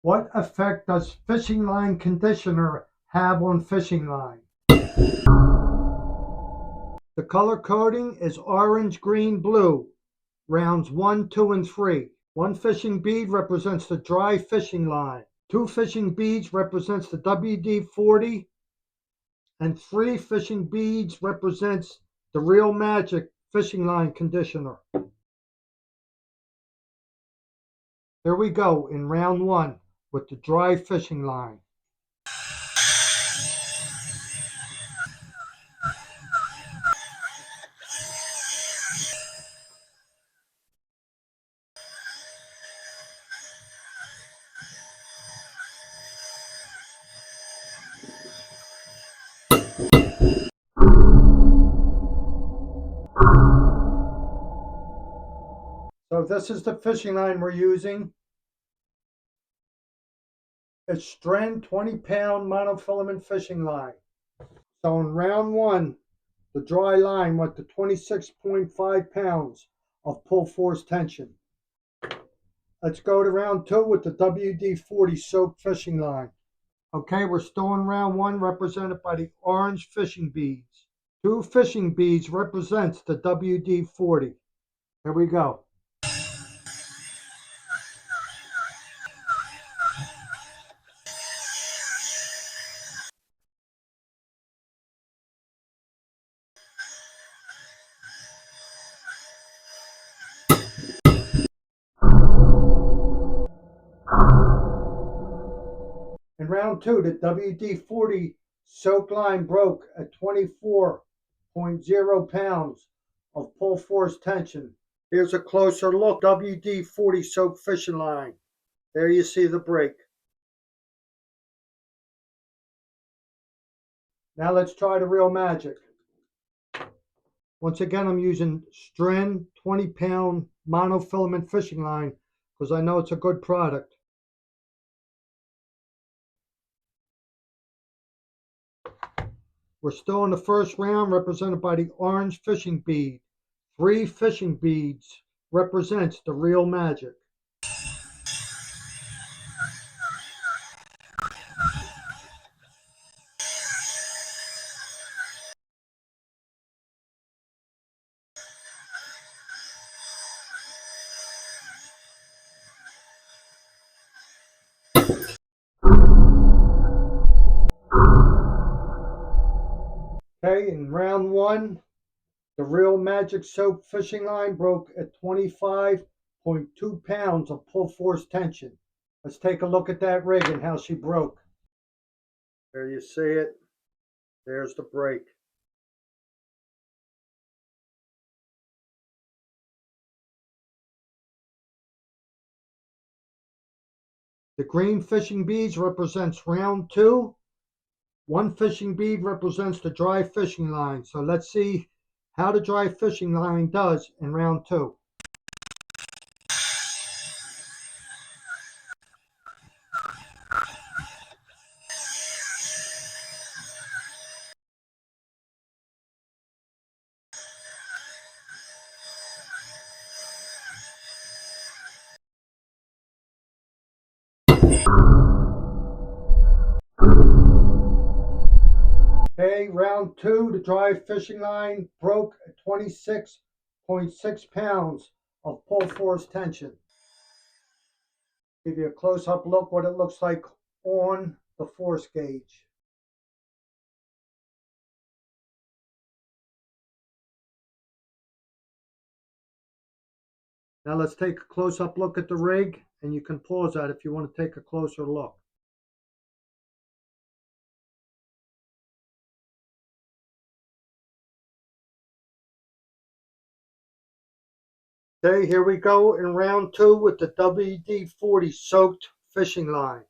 What effect does fishing line conditioner have on fishing line? The color coding is orange, green, blue, rounds 1, 2, and 3. One fishing bead represents the dry fishing line. Two fishing beads represents the WD-40, and three fishing beads represents the Real Magic fishing line conditioner. Here we go in round 1 with the dry fishing line. So this is the fishing line we're using. It's strength 20-pound monofilament fishing line. So in round 1, the dry line went to 26.5 pounds of pull force tension. Let's go to round 2 with the WD-40 soaked fishing line. Okay, we're still in round 1, represented by the orange fishing beads. Two fishing beads represents the WD-40. Here we go. In round 2, the WD-40 soak line broke at 24.0 pounds of pull force tension. Here's a closer look. WD-40 soak fishing line. There you see the break. Now let's try the Real Magic. Once again, I'm using Stren 20-pound monofilament fishing line because I know it's a good product. We're still in the first round, represented by the orange fishing bead. Three fishing beads represents the Real Magic. Okay, in round 1, the Real Magic soap fishing line broke at 25.2 pounds of pull force tension. Let's take a look at that rig and how she broke. There you see it. There's the break. The green fishing beads represents round 2. One fishing bead represents the dry fishing line. So let's see how the dry fishing line does in round 2. Okay, round 2, the dry fishing line broke at 26.6 pounds of pull force tension. Give you a close-up look what it looks like on the force gauge. Now let's take a close-up look at the rig, and you can pause that if you want to take a closer look. Okay, here we go in round 2 with the WD-40 soaked fishing line.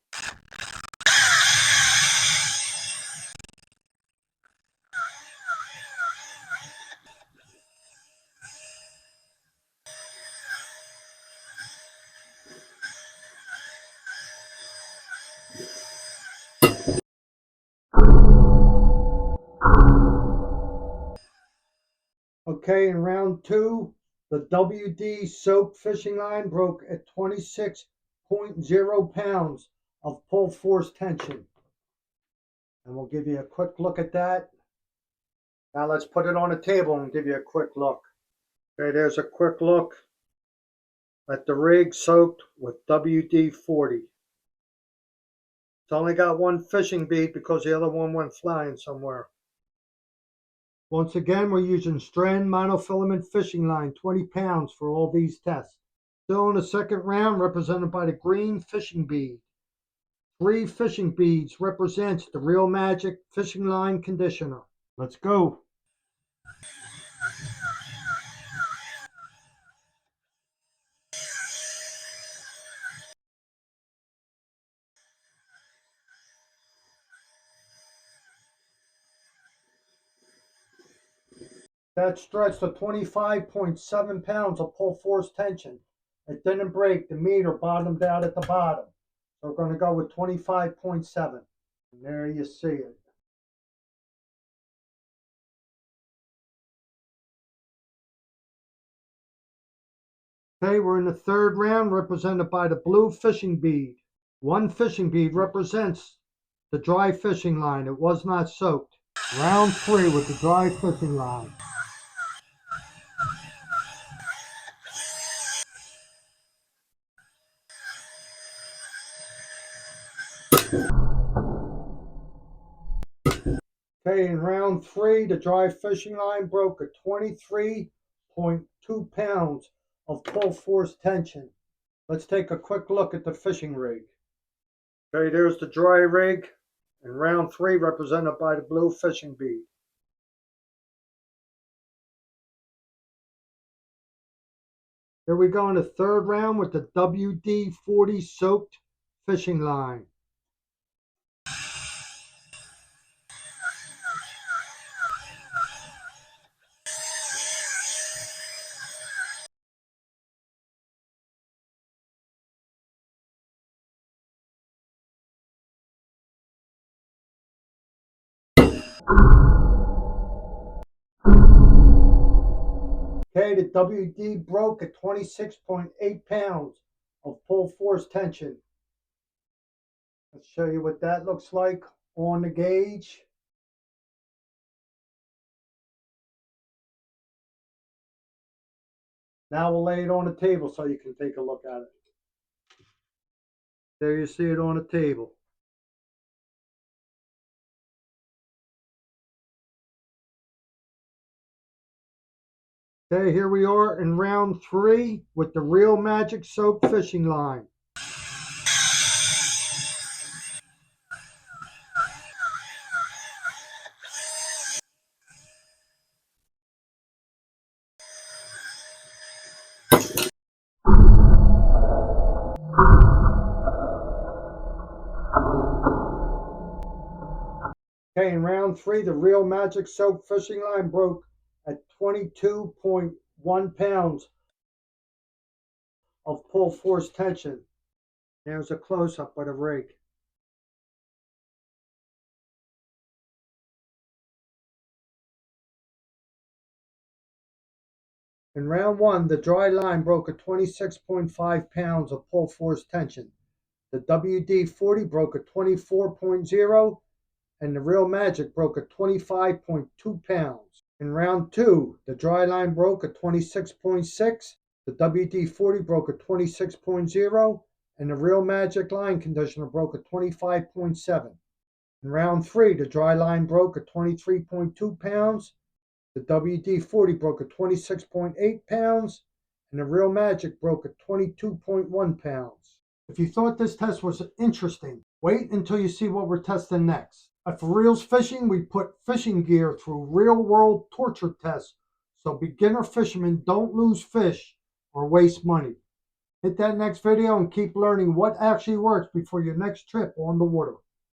Okay, in round 2, the WD soaked fishing line broke at 26.0 pounds of pull force tension. And we'll give you a quick look at that. Now let's put it on the table and give you a quick look. Okay, there's a quick look at the rig soaked with WD-40. It's only got one fishing bead because the other one went flying somewhere. Once again, we're using strand monofilament fishing line, 20 pounds for all these tests. Still in the second round, represented by the green fishing bead. 3 fishing beads represents the Real Magic fishing line conditioner. Let's go. That stretched to 25.7 pounds of pull force tension. It didn't break. The meter bottomed out at the bottom. So we're going to go with 25.7. And there you see it. Okay, we're in the third round, represented by the blue fishing bead. 1 fishing bead represents the dry fishing line. It was not soaked. Round 3 with the dry fishing line. Okay, in round 3, the dry fishing line broke at 23.2 pounds of pull force tension. Let's take a quick look at the fishing rig. Okay, there's the dry rig in round 3, represented by the blue fishing bead. Here we go in the third round with the WD-40 soaked fishing line. Okay, the WD broke at 26.8 pounds of pull force tension. Let's show you what that looks like on the gauge. Now we'll lay it on the table so you can take a look at it. There you see it on the table. Okay, here we are in round 3 with the Real Magic soap fishing line. Okay, in round 3, the Real Magic soap fishing line broke at 22.1 pounds of pull force tension. There's a close-up of the rig. In round 1, the dry line broke at 26.5 pounds of pull force tension. The WD-40 broke at 24.0, and the Real Magic broke at 25.2 pounds. In round 2, the dry line broke at 26.6, the WD-40 broke at 26.0, and the Real Magic line conditioner broke at 25.7. In round 3, the dry line broke at 23.2 pounds, the WD-40 broke at 26.8 pounds, and the Real Magic broke at 22.1 pounds. If you thought this test was interesting, wait until you see what we're testing next. At For Reals Fishing, we put fishing gear through real-world torture tests so beginner fishermen don't lose fish or waste money. Hit that next video and keep learning what actually works before your next trip on the water.